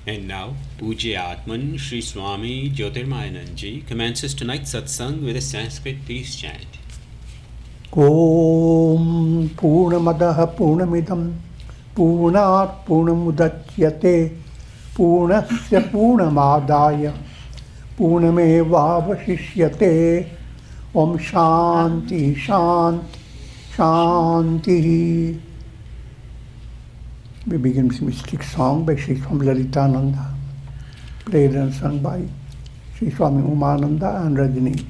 And now, Pujya Atman Sri Swami Jyotirmayananda commences tonight's satsang with a Sanskrit peace chant. Om Purnamadaha Purnamidam Purnat Purnamudachyate Purnasya Purnamadaya Purnamevavashishyate. Om Shanti Shanti Shanti. We begin this mystic song by Sri Swami Lalitananda, played and sung by Sri Swami Umananda and Rajneesh.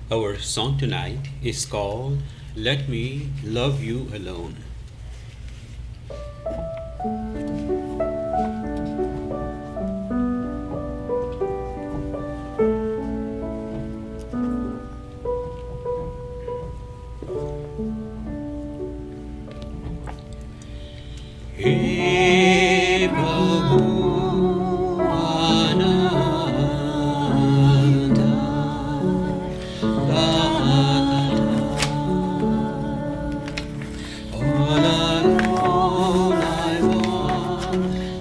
Our song tonight is called Let Me Love You Alone. Hey Prabhu Ananda all alone I walk,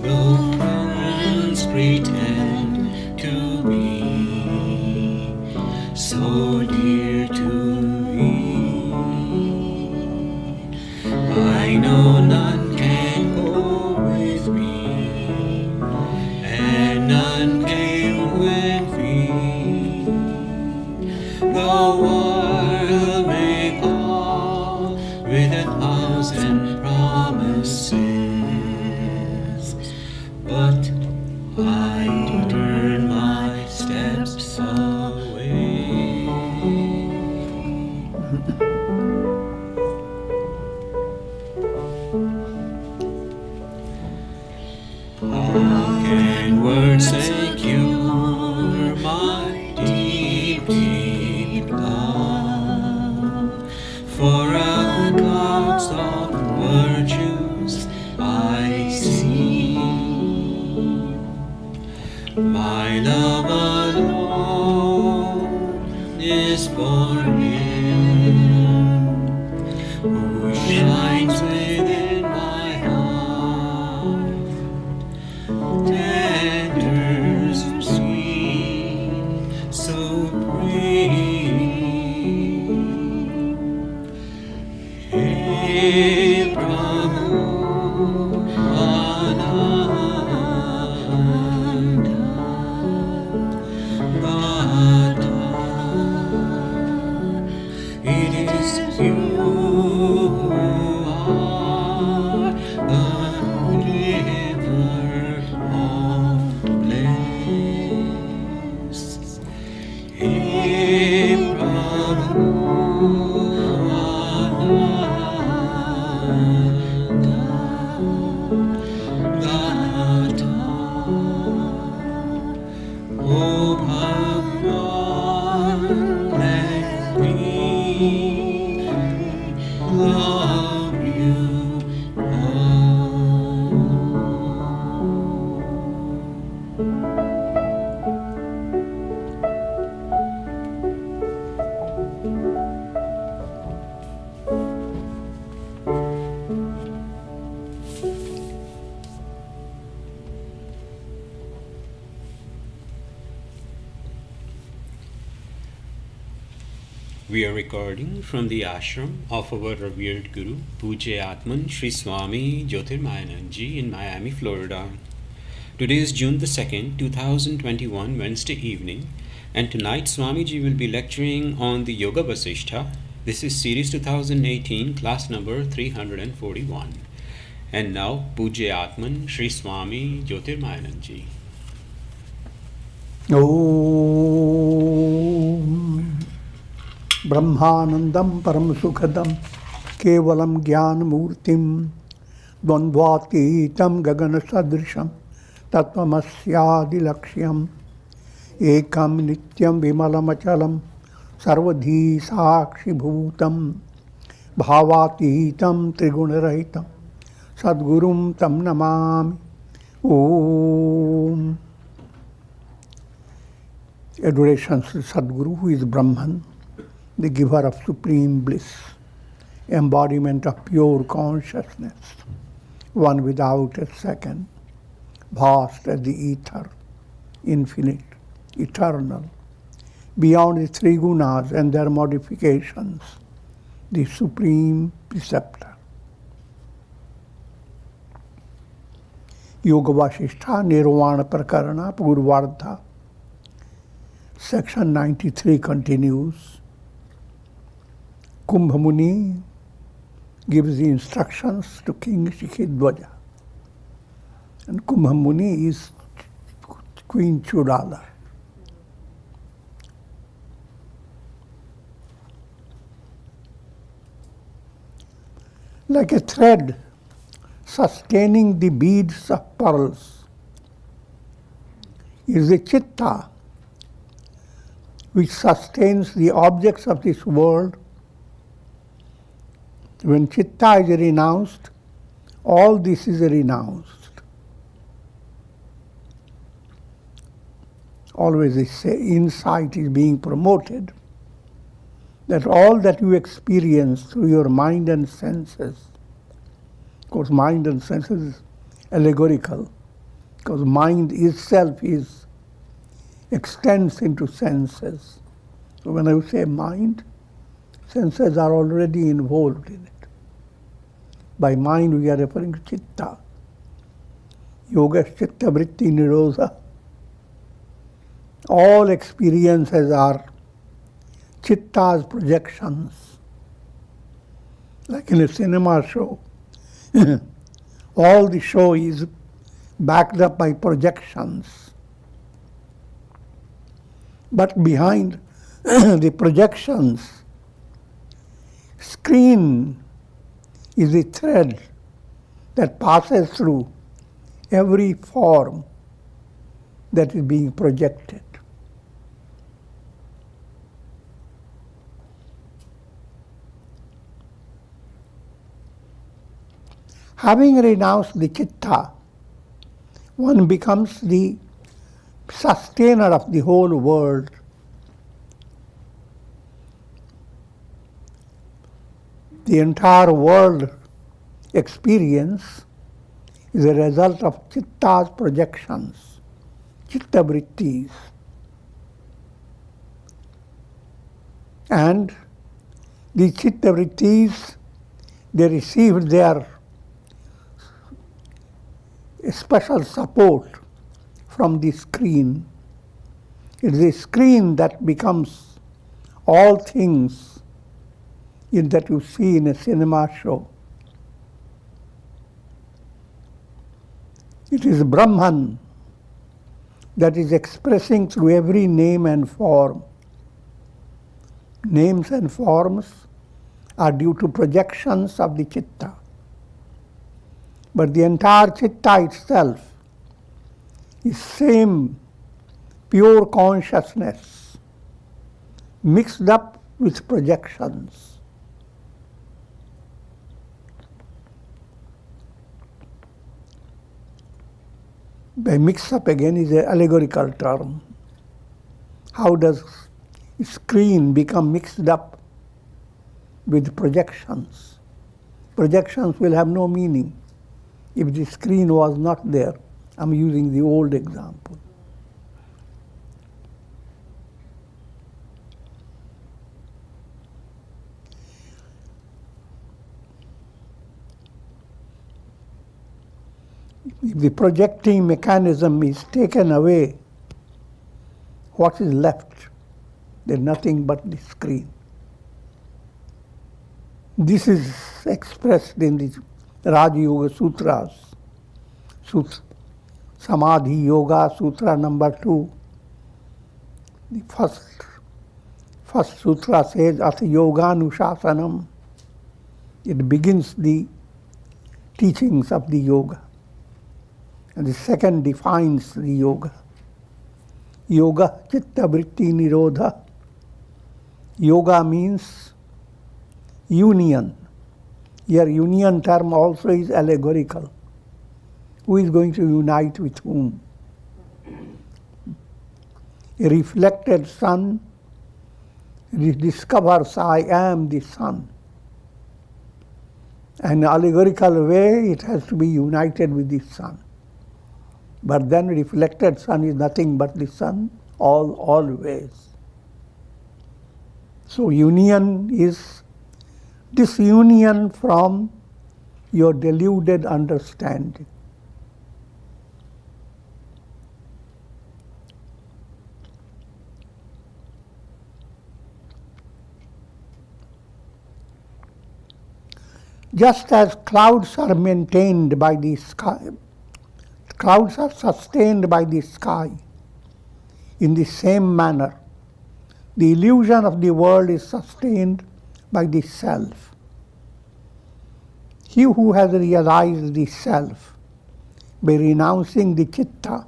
no friends pretend to be so dear to me. I know none can go with me, and none came with me. The world may call with 1,000 promises, but I turn my steps away. How can words say cure my deep, deep love? For a clouds of virtues I see. My love alone is for Him who shines within my heart. Tender, sweet, supreme. Hey Prabhu Ananda Gata, it is you who are the giver of bliss. Hey Prabhu Ananda Gata, O Bhagwan, let me love you alone. We are recording from the ashram of our revered Guru, Pujya Atman Sri Swami Jyotirmayananda in Miami, Florida. Today is June the 2nd, 2021, Wednesday evening, and tonight Swamiji will be lecturing on the Yoga Vasistha. This is series 2018, class number 341. And now, Pujya Atman Sri Swami Jyotirmayananda. Om Brahmanandam Param Sukhadam Kevalam Gyan Murtim Dvandvatitam Gagana Sadrisham Tattvamasyadi Lakshyam Ekam Nityam Vimalamachalam Sarvadhi Sakshi Bhutam Bhavatitam Trigunarahitam Sadgurum Tam Namami. Om. Adoration to Sadguru, who is Brahman, the giver of supreme bliss, embodiment of pure consciousness, one without a second, vast as the ether, infinite, eternal, beyond the three gunas and their modifications, the supreme preceptor. Yoga Vasistha Nirvana Prakarana Purvardha, section 93 continues. Kumbha Muni gives the instructions to King Shikhidwaja. And Kumbha Muni is Queen Chudala. Like a thread sustaining the beads of pearls is the chitta which sustains the objects of this world. When chitta is renounced, all this is renounced. Always this insight is being promoted that all that you experience through your mind and senses, of course mind and senses is allegorical, because mind itself extends into senses. So when I say mind, senses are already involved in it. By mind we are referring to chitta. Yoga chitta vritti nirodha. All experiences are chitta's projections. Like in a cinema show, all the show is backed up by projections. But behind the projections, screen is the thread that passes through every form that is being projected. Having renounced the chitta, one becomes the sustainer of the whole world. The entire world experience is a result of chitta's projections, chitta vrittis. And the chitta vrittis, they received their special support from the screen. It is the screen that becomes all things that you see in a cinema show. It is Brahman that is expressing through every name and form. Names and forms are due to projections of the chitta. But the entire chitta itself is same pure consciousness mixed up with projections. By mix up again is an allegorical term. How does screen become mixed up with projections? Projections will have no meaning if the screen was not there. I'm using the old example. If the projecting mechanism is taken away, what is left? There's nothing but the screen. This is expressed in the Raja Yoga Sutras. Samadhi Yoga Sutra number 2. The first sutra says, Ata Yoganuशासनम. It begins the teachings of the yoga. And the second defines the yoga. Yoga chitta vritti nirodha. Yoga means union. Your union term also is allegorical. Who is going to unite with whom? A reflected sun discovers I am the sun. In an allegorical way, it has to be united with the sun. But then reflected sun is nothing but the sun always. So union is disunion from your deluded understanding. Just as clouds are maintained by the sky, clouds are sustained by the sky, in the same manner, the illusion of the world is sustained by the self. He who has realized the self by renouncing the chitta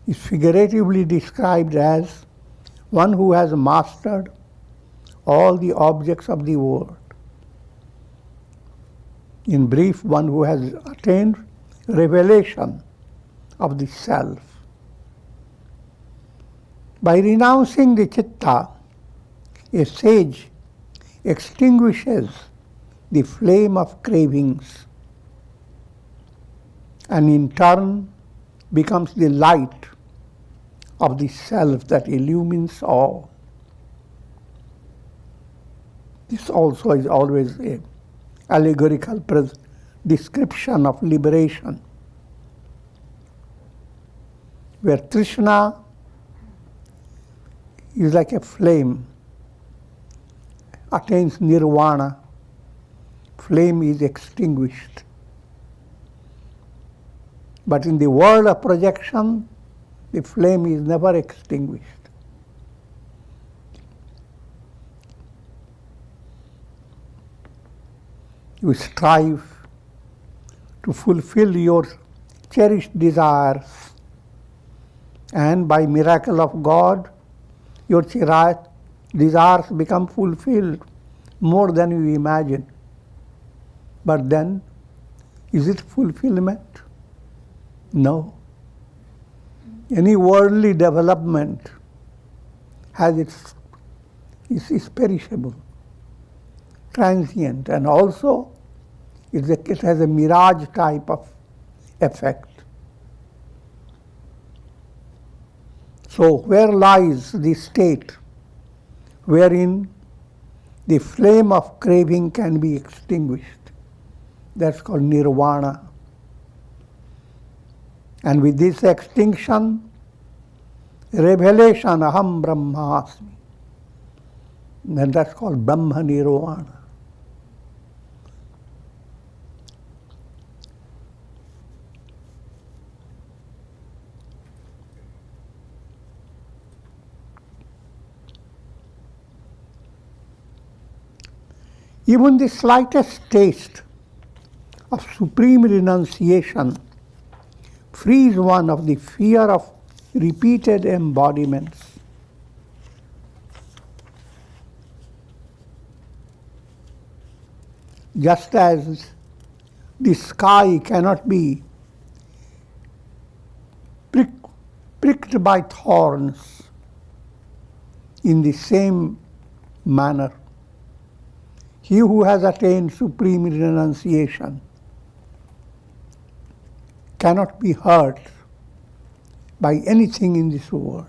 is figuratively described as one who has mastered all the objects of the world. In brief, one who has attained revelation of the self. By renouncing the chitta, a sage extinguishes the flame of cravings and in turn becomes the light of the self that illumines all. This also is always an allegorical description of liberation, where Trishna is like a flame, attains nirvana, flame is extinguished. But in the world of projection, the flame is never extinguished. You strive to fulfill your cherished desires, and by miracle of God, your desires become fulfilled more than you imagine. But then, is it fulfillment? No. Any worldly development has is perishable, transient, and also it has a mirage type of effect. So where lies the state wherein the flame of craving can be extinguished? That's called nirvana. And with this extinction, revelation, aham brahmasmi. And that's called Brahma Nirvana. Even the slightest taste of supreme renunciation frees one of the fear of repeated embodiments. Just as the sky cannot be pricked by thorns, in the same manner, he who has attained supreme renunciation cannot be hurt by anything in this world.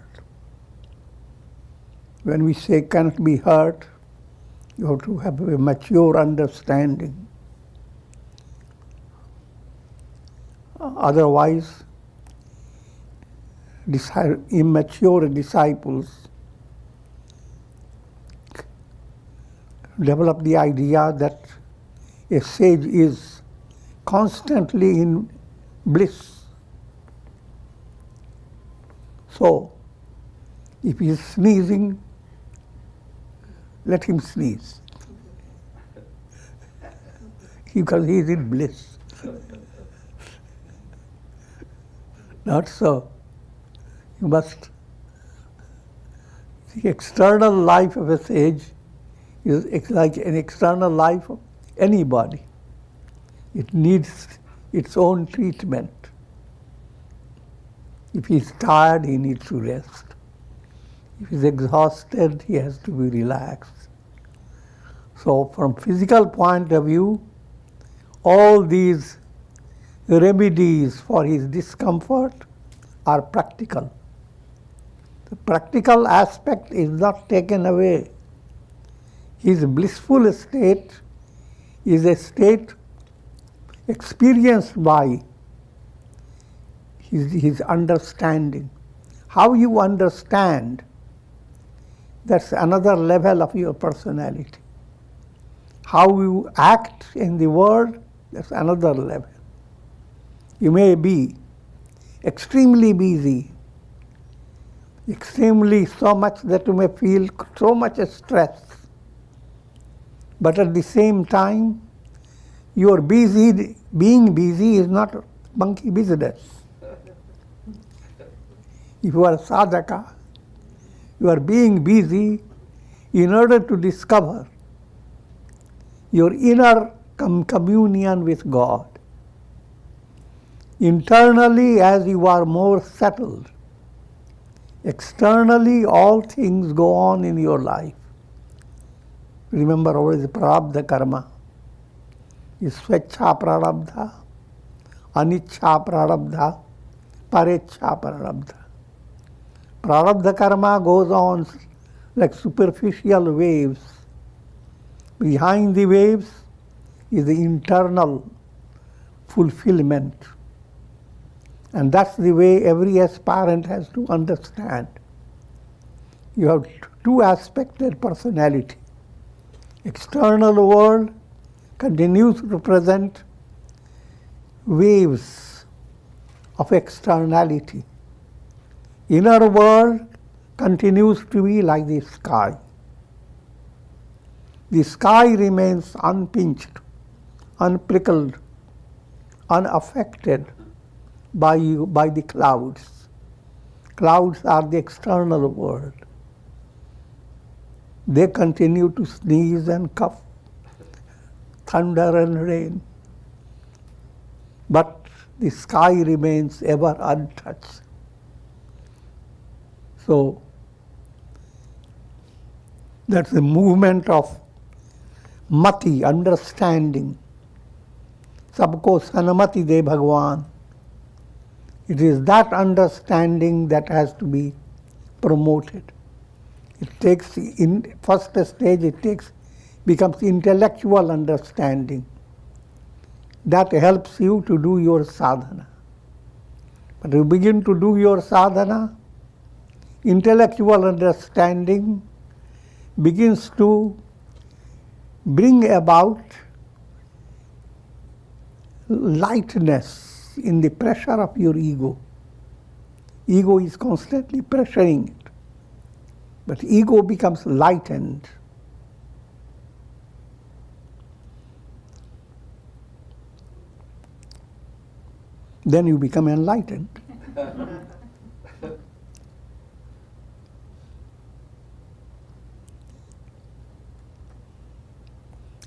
When we say cannot be hurt, you have to have a mature understanding. Otherwise, immature disciples develop the idea that a sage is constantly in bliss. So, if he is sneezing, let him sneeze, because he is in bliss. Not so. You must, the external life of a sage is like an external life of anybody. It needs its own treatment. If he is tired, he needs to rest. If he is exhausted, he has to be relaxed. So from physical point of view, all these remedies for his discomfort are practical. The practical aspect is not taken away. His blissful state is a state experienced by his understanding. How you understand, that's another level of your personality. How you act in the world, that's another level. You may be extremely busy, extremely so much that you may feel so much stress. But at the same time, your being busy is not monkey business. If you are a sadhaka, you are being busy in order to discover your inner communion with God. Internally, as you are more settled, externally, all things go on in your life. Remember always prarabdha karma is swecha prarabdha, anichcha prarabdha, parecha prarabdha. Prarabdha karma goes on like superficial waves. Behind the waves is the internal fulfillment. And that's the way every aspirant has to understand. You have two-aspected personality. External world continues to present waves of externality. Inner world continues to be like the sky. The sky remains unpinched, unprickled, unaffected by the clouds. Clouds are the external world. They continue to sneeze and cough, thunder and rain. But the sky remains ever untouched. So, that's the movement of mati, understanding. Sabko sanamati de Bhagwan. It is that understanding that has to be promoted. It takes, in first stage, becomes intellectual understanding. That helps you to do your sadhana. But you begin to do your sadhana, intellectual understanding begins to bring about lightness in the pressure of your ego. Ego is constantly pressuring it. But ego becomes lightened. Then you become enlightened.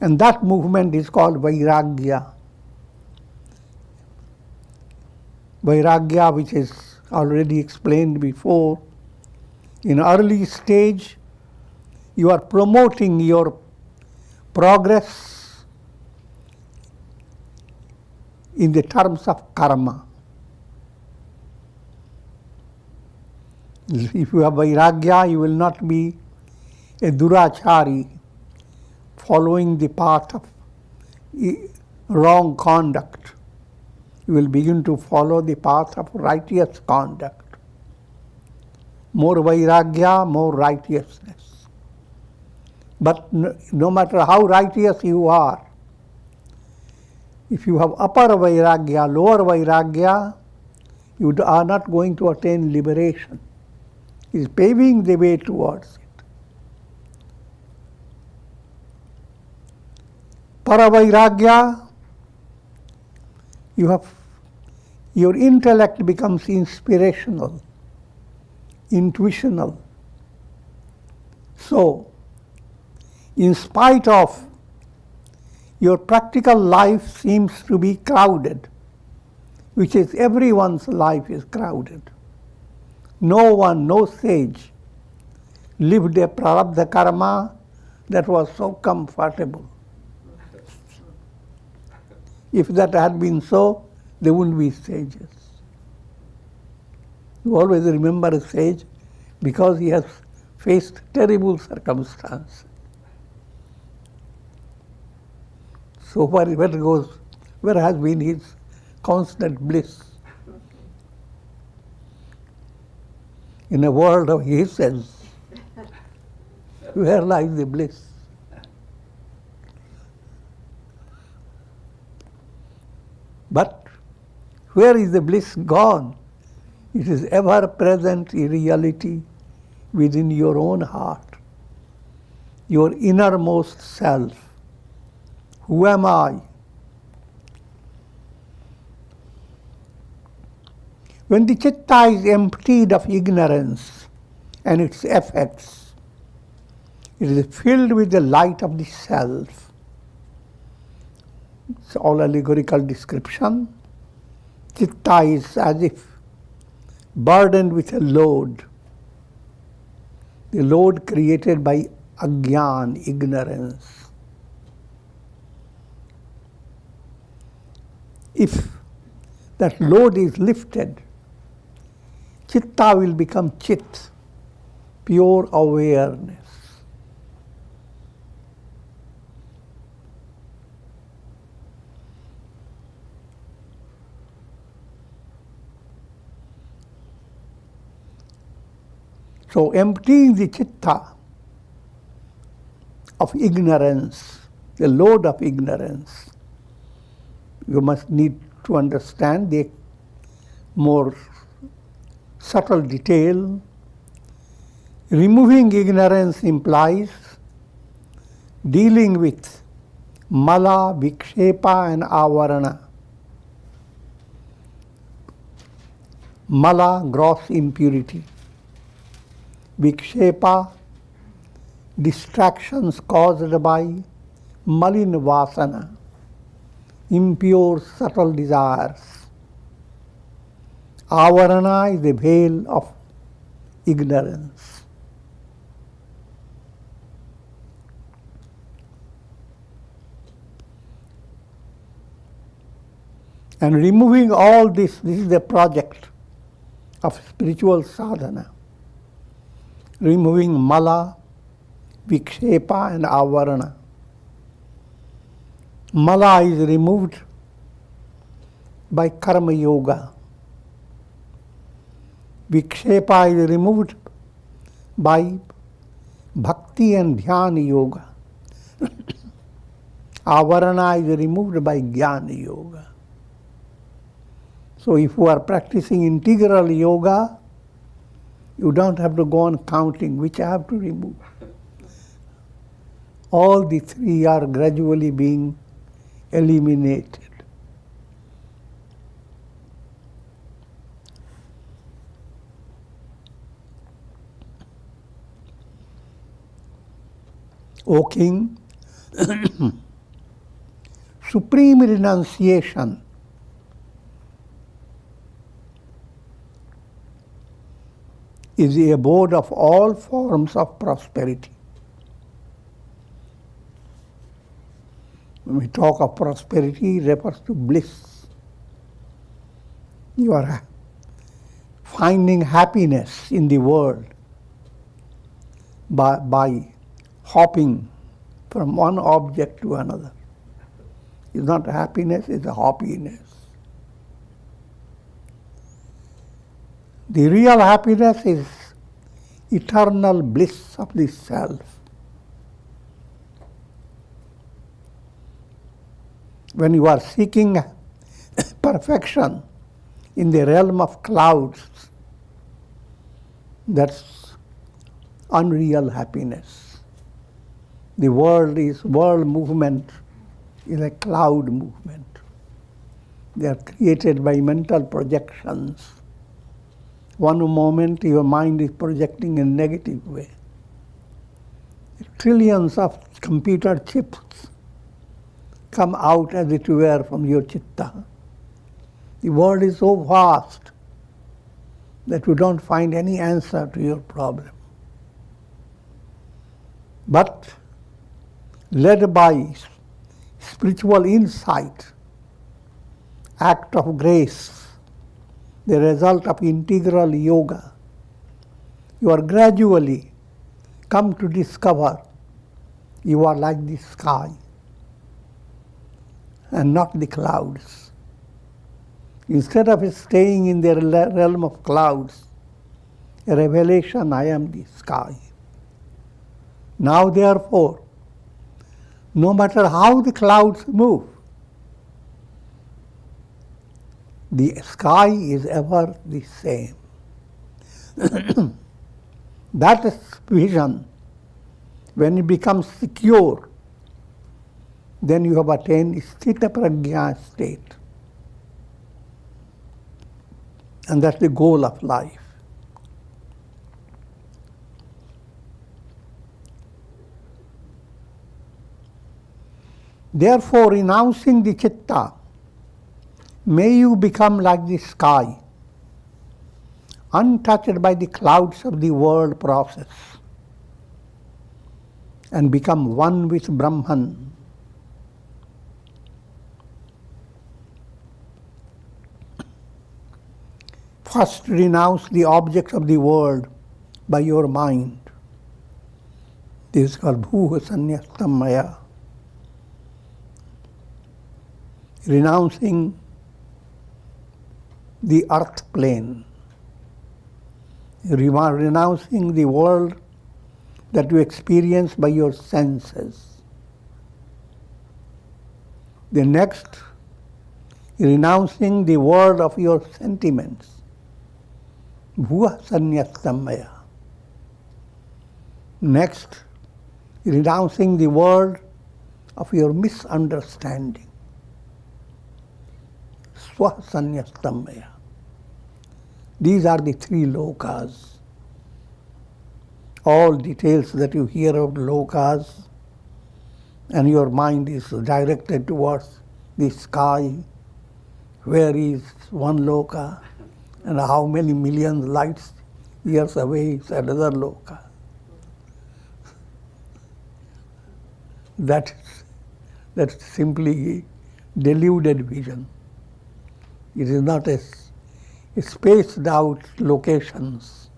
And that movement is called Vairagya. Vairagya, which is already explained before, in early stage, you are promoting your progress in the terms of karma. If you have Vairagya, you will not be a durachari, following the path of wrong conduct. You will begin to follow the path of righteous conduct. More Vairagya, more righteousness. But no matter how righteous you are, if you have upper Vairagya, lower Vairagya, you are not going to attain liberation. It is paving the way towards it. Paravairagya, your intellect becomes inspirational, intuitional. So, in spite of your practical life seems to be crowded, which is everyone's life is crowded. No one, no sage, lived a prarabdha karma that was so comfortable. If that had been so, there wouldn't be sages. You always remember a sage because he has faced terrible circumstances. So where has been his constant bliss? In a world of essence, where lies the bliss? But where is the bliss gone? It is ever present in reality within your own heart, your innermost self. Who am I? When the chitta is emptied of ignorance and its effects, it is filled with the light of the self. It's all allegorical description. Chitta is as if burdened with a load, the load created by ajnan, ignorance. If that load is lifted, chitta will become chit, pure awareness. So emptying the chitta of ignorance, the load of ignorance, you must need to understand the more subtle detail. Removing ignorance implies dealing with mala, vikshepa and avarana. Mala, gross impurity. Vikshepa, distractions caused by malin vasana, impure subtle desires. Avarana is the veil of ignorance. And removing all this is the project of spiritual sadhana. Removing mala, vikshepa and avarana. Mala is removed by karma yoga. Vikshepa is removed by bhakti and dhyana yoga. Avarana is removed by jnana yoga. So if you are practicing integral yoga, you don't have to go on counting which I have to remove. All the three are gradually being eliminated. O King, supreme renunciation is the abode of all forms of prosperity. When we talk of prosperity, it refers to bliss. You are finding happiness in the world by hopping from one object to another. It's not happiness, it's a happiness. The real happiness is eternal bliss of the self. When you are seeking perfection in the realm of clouds, that's unreal happiness. The world movement is a cloud movement. They are created by mental projections. One moment your mind is projecting in a negative way. Trillions of computer chips come out, as it were, from your chitta. The world is so vast that you don't find any answer to your problem. But led by spiritual insight act of grace, the result of integral yoga, you are gradually come to discover you are like the sky and not the clouds. Instead of staying in the realm of clouds, a revelation, I am the sky. Now therefore, no matter how the clouds move, the sky is ever the same. That is vision. When it becomes secure, then you have attained sthita prajna state. And that's the goal of life. Therefore, renouncing the chitta, may you become like the sky, untouched by the clouds of the world process, and become one with Brahman. First, renounce the objects of the world by your mind. This is called bhuha sannyastam maya. Renouncing the earth plane, renouncing the world that you experience by your senses. The next, renouncing the world of your sentiments. Bhuva sannyastam maya. Next, renouncing the world of your misunderstanding. Swa-sanyastam maya. These are the three lokas. All details that you hear of lokas, and your mind is directed towards the sky, where is one loka, and how many millions lights years away is another loka. That's simply deluded vision. It is not a spaced out locations.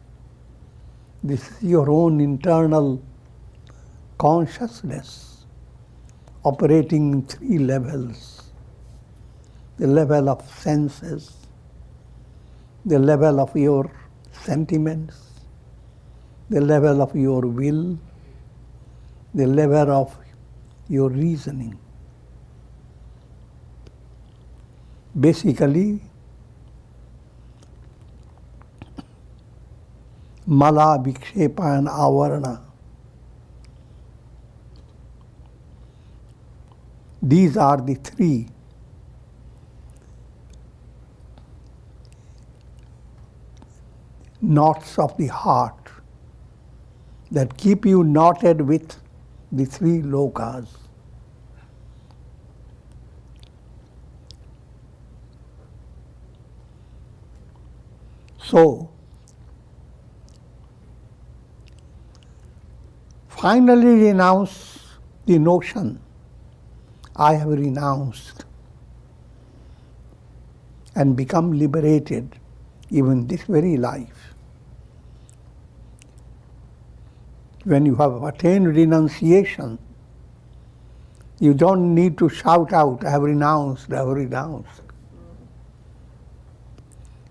This is your own internal consciousness operating in three levels. The level of senses, the level of your sentiments, the level of your will, the level of your reasoning. Basically, mala, vikshepa and avarana. These are the three knots of the heart that keep you knotted with the three lokas. So, finally renounce the notion, I have renounced, and become liberated even this very life. When you have attained renunciation, you don't need to shout out, I have renounced, I have renounced.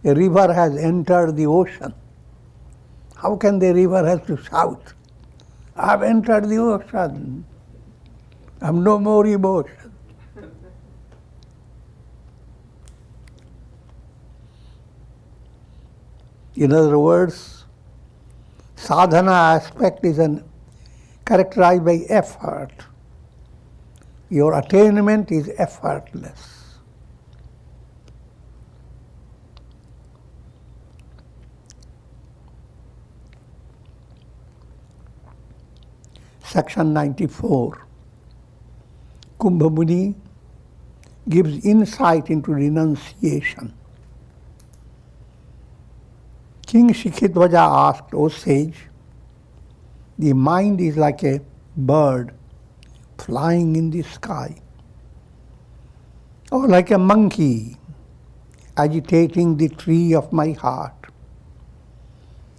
A river has entered the ocean. How can the river have to shout, I have entered the ocean, I have no more emotion? In other words, sadhana aspect is characterized by effort. Your attainment is effortless. Section 94. Kumbha Muni gives insight into renunciation. King Shikhidvaja asked, O sage, the mind is like a bird flying in the sky, or like a monkey agitating the tree of my heart.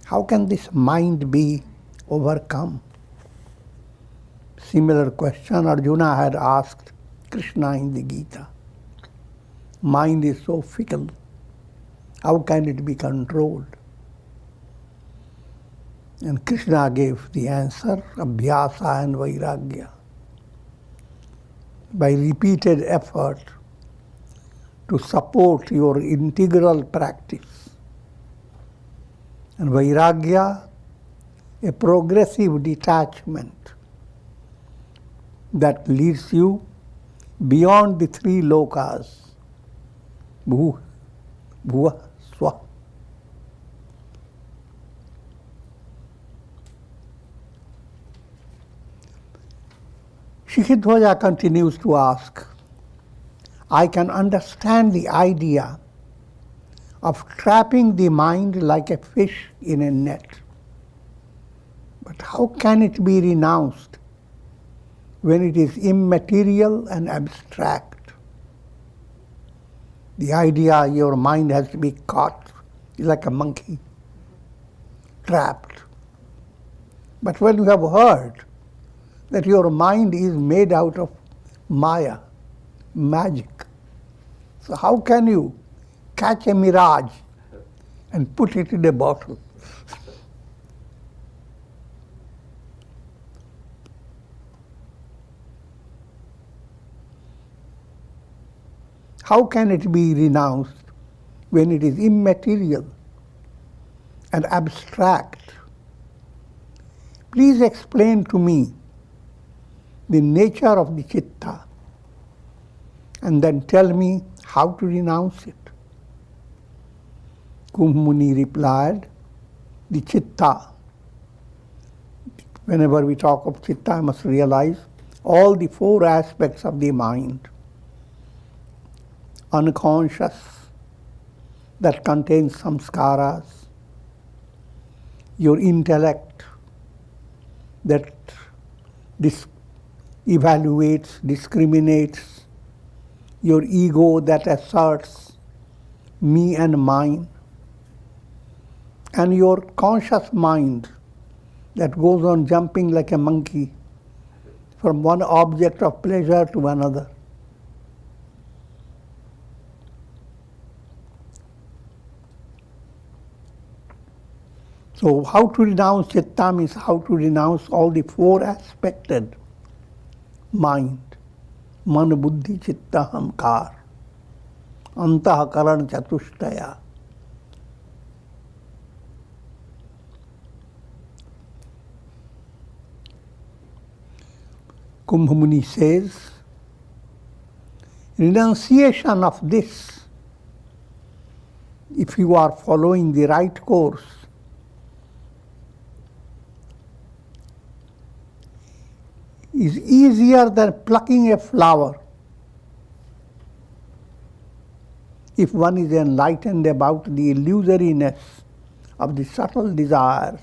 How can this mind be overcome? Similar question Arjuna had asked Krishna in the Gita. Mind is so fickle. How can it be controlled? And Krishna gave the answer, Abhyasa and Vairagya. By repeated effort to support your integral practice. And Vairagya, a progressive detachment that leads you beyond the three lokas, Bhu, Bhuva, Swa. Shikidhwaja continues to ask, I can understand the idea of trapping the mind like a fish in a net. But how can it be renounced when it is immaterial and abstract? The idea your mind has to be caught is like a monkey, trapped. But when you have heard that your mind is made out of Maya, magic, so how can you catch a mirage and put it in a bottle? How can it be renounced when it is immaterial and abstract? Please explain to me the nature of the chitta and then tell me how to renounce it. Kumbh replied, the chitta. Whenever we talk of chitta, I must realize all the four aspects of the mind. Unconscious, that contains samskaras. Your intellect, that evaluates, discriminates. Your ego, that asserts me and mine. And your conscious mind, that goes on jumping like a monkey from one object of pleasure to another. So how to renounce chitta means how to renounce all the four aspected mind. Man, buddhi, chitta, hamkar. Antah karan chatushtaya. Kumbh Muni says, renunciation of this, if you are following the right course, is easier than plucking a flower if one is enlightened about the illusoriness of the subtle desires.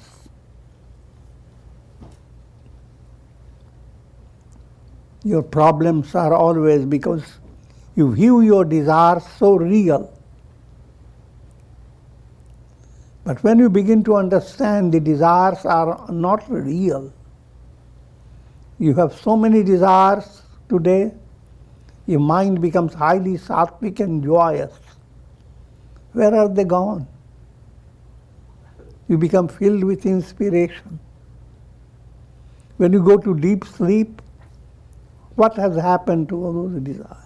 Your problems are always because you view your desires so real. But when you begin to understand the desires are not real, you have so many desires today, your mind becomes highly sattvic and joyous. Where are they gone? You become filled with inspiration. When you go to deep sleep, what has happened to all those desires?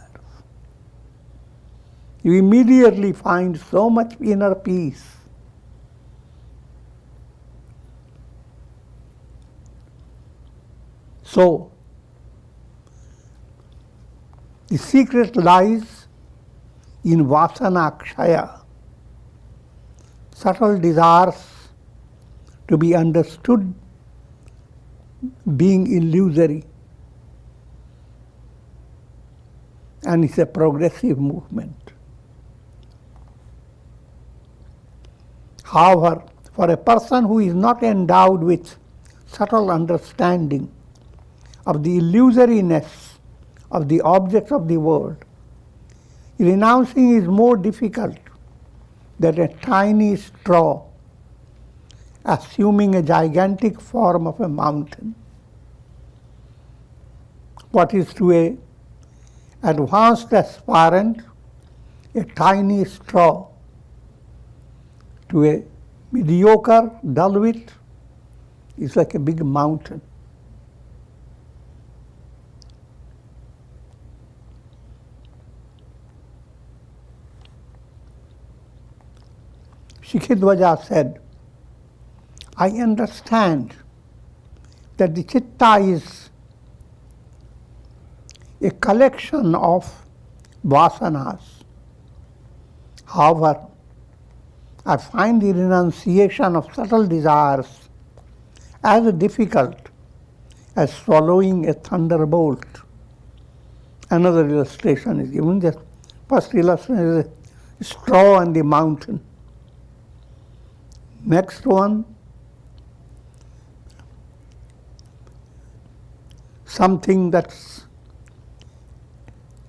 You immediately find so much inner peace. So, the secret lies in vasana kshaya, subtle desires to be understood being illusory. And it's a progressive movement. However, for a person who is not endowed with subtle understanding of the illusoriness of the objects of the world, renouncing is more difficult that a tiny straw, assuming a gigantic form of a mountain, what is to a advanced aspirant a tiny straw, to a mediocre dullwit is like a big mountain. Shikhidwaja said, I understand that the chitta is a collection of vasanas. However, I find the renunciation of subtle desires as difficult as swallowing a thunderbolt. Another illustration is given. The first illustration is a straw and the mountain. Next one, something that's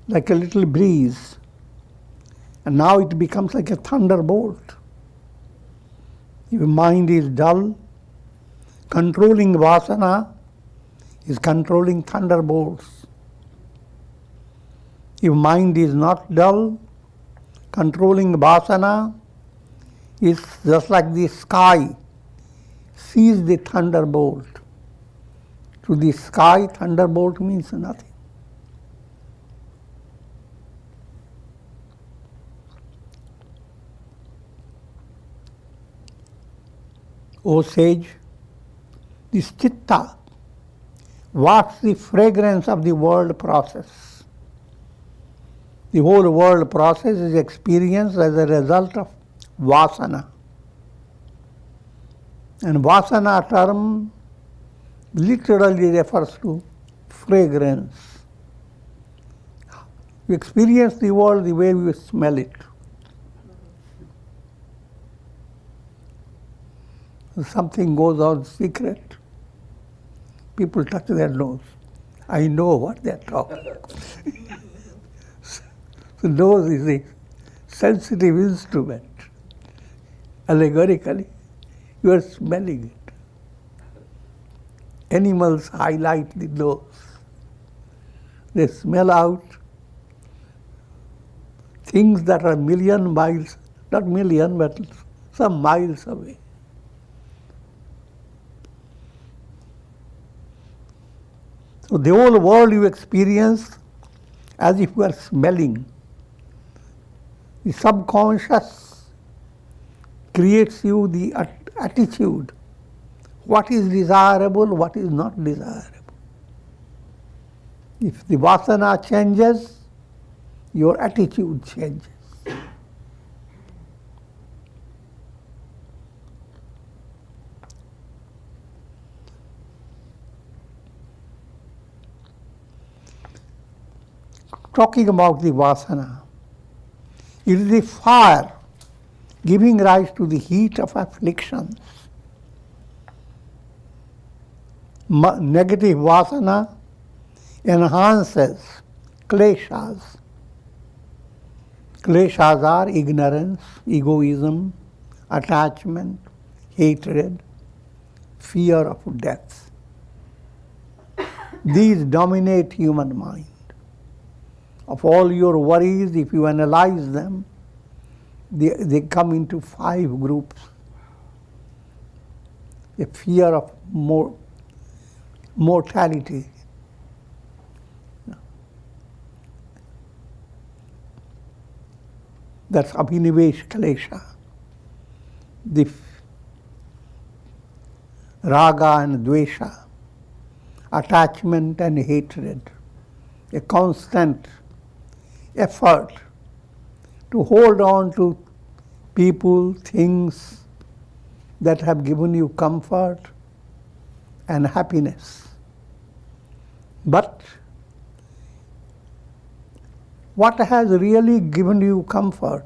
like a little breeze, and now it becomes like a thunderbolt. Your mind is dull, controlling vasana is controlling thunderbolts. If mind is not dull, controlling vasana is just like the sky sees the thunderbolt. To the sky, thunderbolt means nothing. O sage, this chitta wafts the fragrance of the world process. The whole world process is experienced as a result of vasana. And vasana term literally refers to fragrance. We experience the world the way we smell it. Something goes on secret, people touch their nose. I know what they're talking. The nose is a sensitive instrument. Allegorically, you are smelling it. Animals highlight the nose. They smell out things that are million miles, not million, but some miles away. So the whole world you experience as if you are smelling. The subconscious creates you the attitude. What is desirable, what is not desirable. If the vasana changes, your attitude changes. Talking about the vasana, it is the fire giving rise to the heat of afflictions. Negative vasana enhances kleshas. Kleshas are ignorance, egoism, attachment, hatred, fear of death. These dominate human mind. Of all your worries, if you analyze them, they come into 5 groups. A fear of mortality. That's abhinivesh klesha. The raga and dvesha, attachment and hatred, a constant effort to hold on to people, things that have given you comfort and happiness. But what has really given you comfort,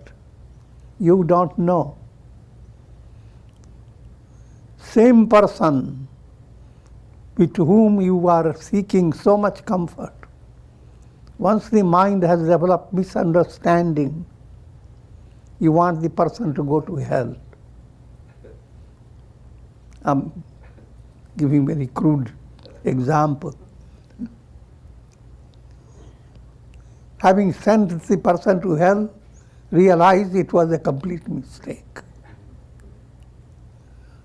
you don't know. Same person with whom you are seeking so much comfort, once the mind has developed misunderstanding, you want the person to go to hell. I'm giving very crude example. Having sent the person to hell, realized it was a complete mistake.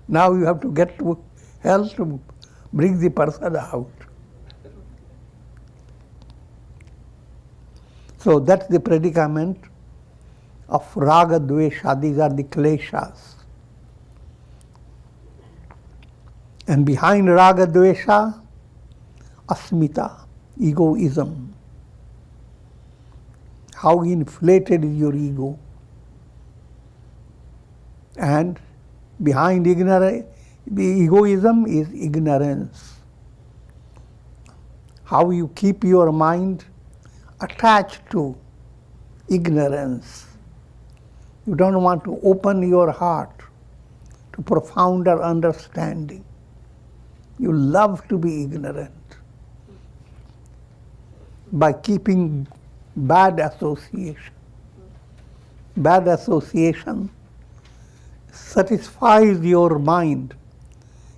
Now you have to get to hell to bring the person out. So that's the predicament of raga dvesha. These are the kleshas. And behind raga dvesha, asmita, egoism. How inflated is your ego? And behind the egoism is ignorance. How you keep your mind attached to ignorance. You don't want to open your heart to profounder understanding. You love to be ignorant. By keeping bad association. Bad association satisfies your mind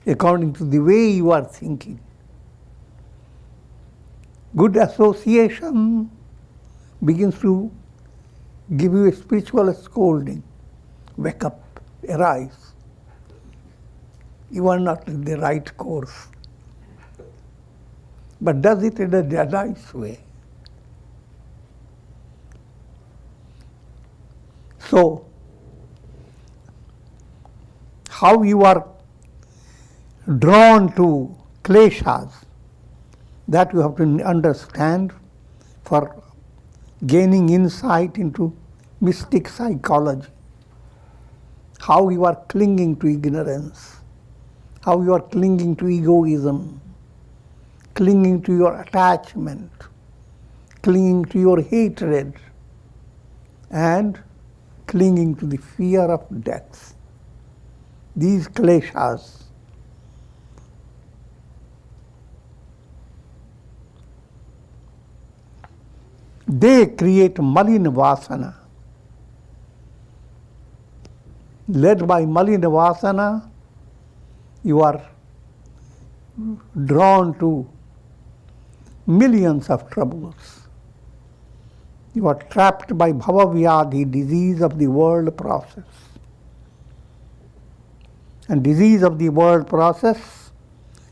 according to the way you are thinking. Good association begins to give you a spiritual scolding. Wake up, arise. You are not in the right course. But does it in a nice way. So, how you are drawn to kleshas, that you have to understand for gaining insight into mystic psychology. How you are clinging to ignorance, how you are clinging to egoism, clinging to your attachment, clinging to your hatred, and clinging to the fear of death. These kleshas they create malina vasana. Led by malina vasana, you are drawn to millions of troubles. You are trapped by bhava-vyadhi, disease of the world process. And disease of the world process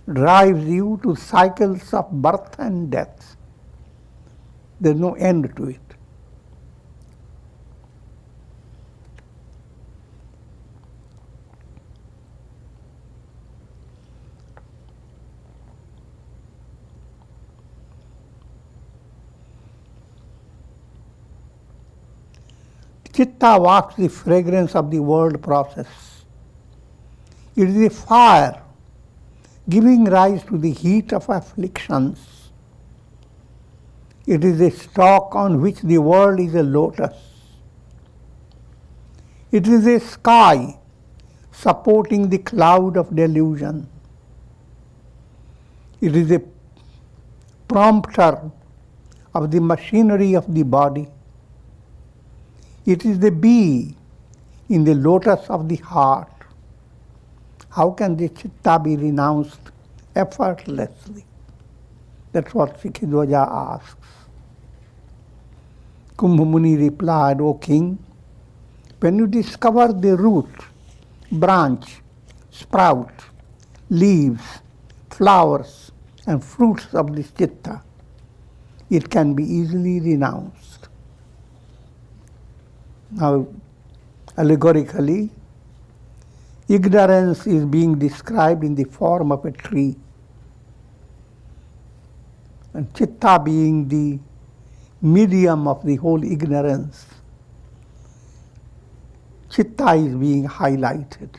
drives you to cycles of birth and death. There's no end to it. Chitta walks the fragrance of the world process. It is a fire giving rise to the heat of afflictions. It is a stalk on which the world is a lotus. It is a sky supporting the cloud of delusion. It is a prompter of the machinery of the body. It is the bee in the lotus of the heart. How can the chitta be renounced effortlessly? That's what Sikhidwaja asks. Kumbh Muni replied, O king, when you discover the root, branch, sprout, leaves, flowers, and fruits of this chitta, it can be easily renounced. Now, allegorically, ignorance is being described in the form of a tree, and chitta being the medium of the whole ignorance. Chitta is being highlighted.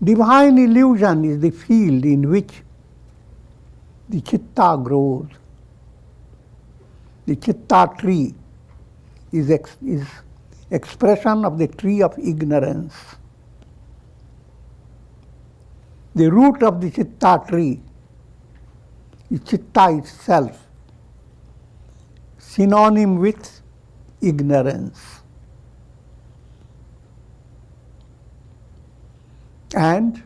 Divine illusion is the field in which the chitta grows. The chitta tree is expression of the tree of ignorance. The root of the chitta tree is chitta itself, synonym with ignorance. And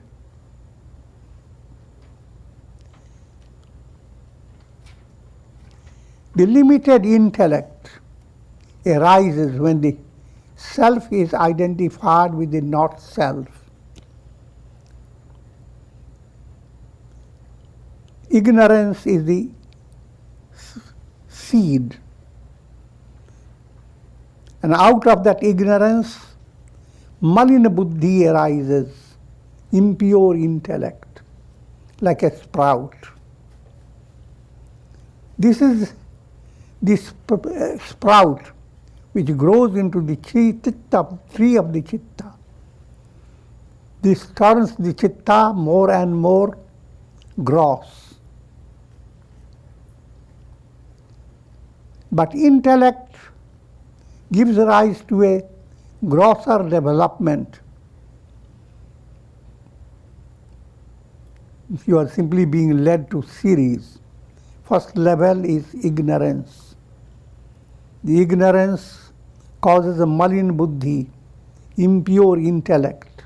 the limited intellect arises when the self is identified with the not self. Ignorance is the seed. And out of that ignorance, malina buddhi arises, impure intellect, like a sprout. This is this sprout which grows into the tree of the chitta. This turns the chitta more and more gross. But intellect gives rise to a grosser development. You are simply being led to series. First level is ignorance. The ignorance causes a malin buddhi, impure intellect.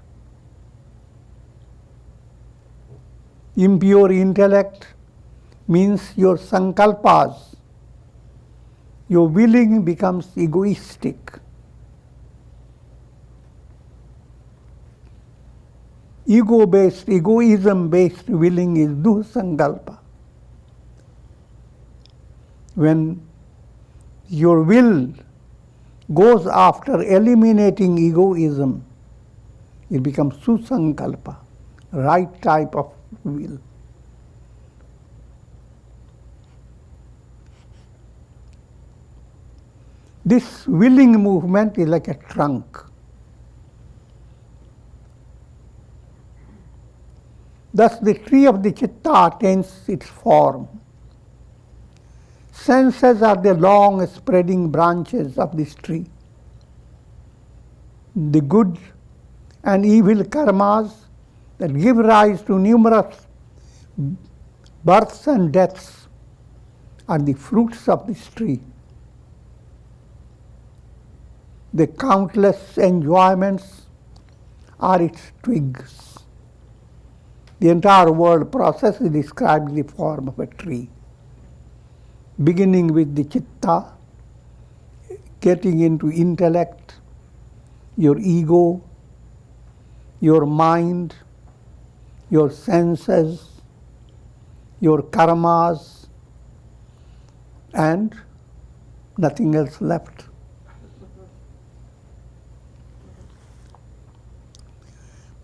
Impure intellect means your sankalpas, your willing becomes egoistic. Egoism-based willing is dusankalpa. When your will goes after eliminating egoism, it becomes susankalpa, right type of will. This willing movement is like a trunk. Thus the tree of the chitta attains its form. Senses are the long spreading branches of this tree. The good and evil karmas that give rise to numerous births and deaths are the fruits of this tree. The countless enjoyments are its twigs. The entire world process is described in the form of a tree, beginning with the chitta, getting into intellect, your ego, your mind, your senses, your karmas, and nothing else left.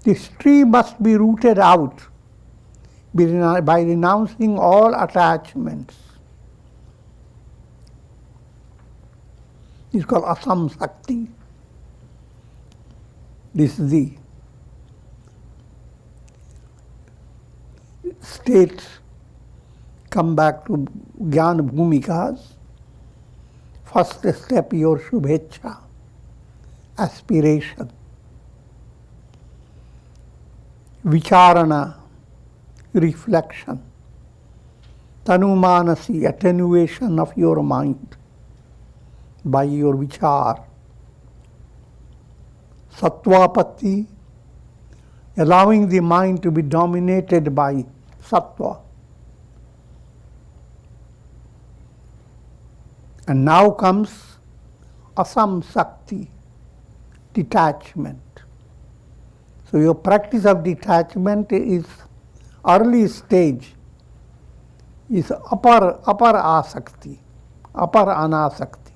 This tree must be rooted out by renouncing all attachments. It's called asam sakti. This is the state. Come back to Jnana Bhumikas. First step, your shubhecha, aspiration. Vicharana, reflection. Tanumanasi, attenuation of your mind by your vichar. Sattvapatti, allowing the mind to be dominated by sattva. And now comes asam sakti, detachment. So your practice of detachment is early stage, is upper asakti, upper anasakti.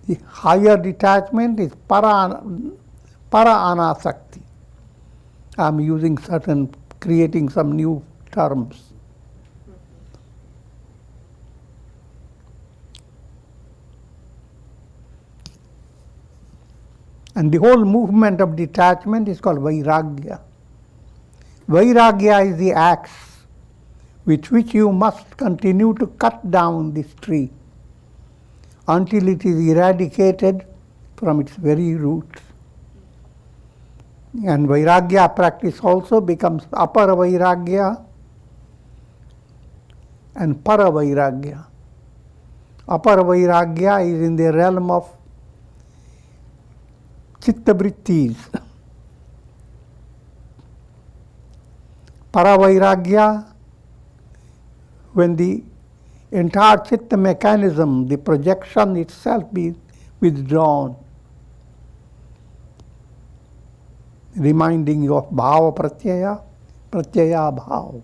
The higher detachment is para anasakti. I'm using creating some new terms. And the whole movement of detachment is called vairagya. Vairagya is the axe with which you must continue to cut down this tree until it is eradicated from its very roots. And Vairagya practice also becomes Apara Vairagya and Para Vairagya. Apara Vairagya is in the realm of Chitta Vrittis. Para Vairagya, when the entire Chitta mechanism, the projection itself be withdrawn, reminding you of Bhava Pratyaya, Pratyaya Bhava.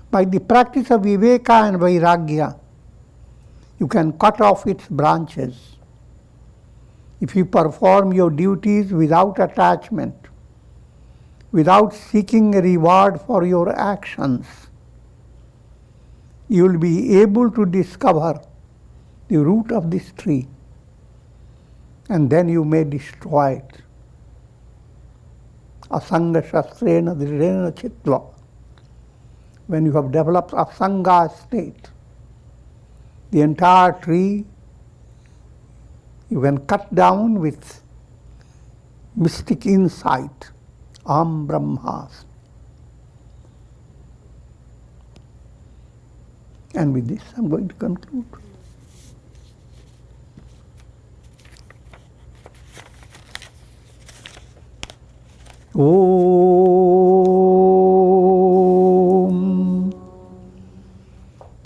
By the practice of Viveka and Vairagya, you can cut off its branches. If you perform your duties without attachment, without seeking a reward for your actions, you will be able to discover the root of this tree, and then you may destroy it. Asanga shastrena drirena chitva. When you have developed asanga state, the entire tree you can cut down with mystic insight. Am Brahmas. And with this, I'm going to conclude. Om.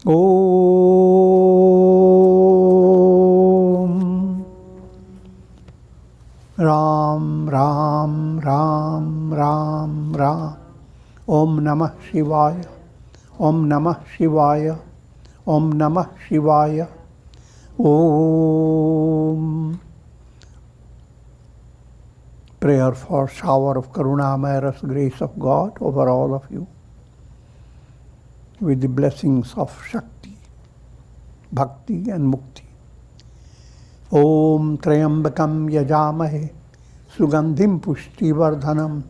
Om. Ram, Ram, Ram, Ram, Ram. Om Namah Shivaya. Om Namah Shivaya. Om Namah Shivaya. Om. Prayer for shower of Karunamaya grace of God over all of you, with the blessings of Shakti, Bhakti and Mukti. Om Trayambakam Yajamahe Sugandhim Pushti Vardhanam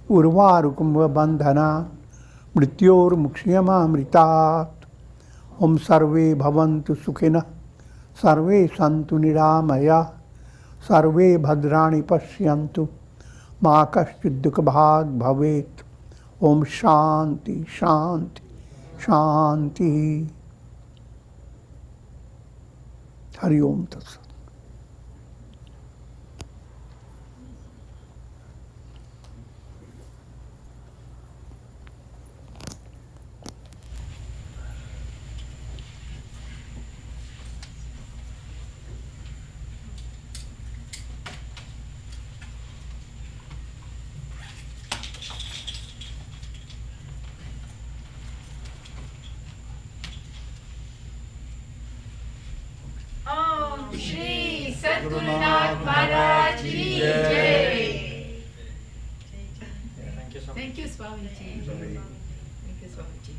Urvarukum Bandhana Mrityor Mukshiyama Mritat. Om Sarve Bhavantu Sukhina Sarve Santu Niramaya Sarve Bhadrani Pashyantu Ma Kaschid Dukha Bhag Bhavet. Om Shanti Shanti Shanti. Hari Om Tat Sat. Shri Sadgurunath Maharaj Ki Jai. Thank you, Swamiji. Thank you, Swamiji.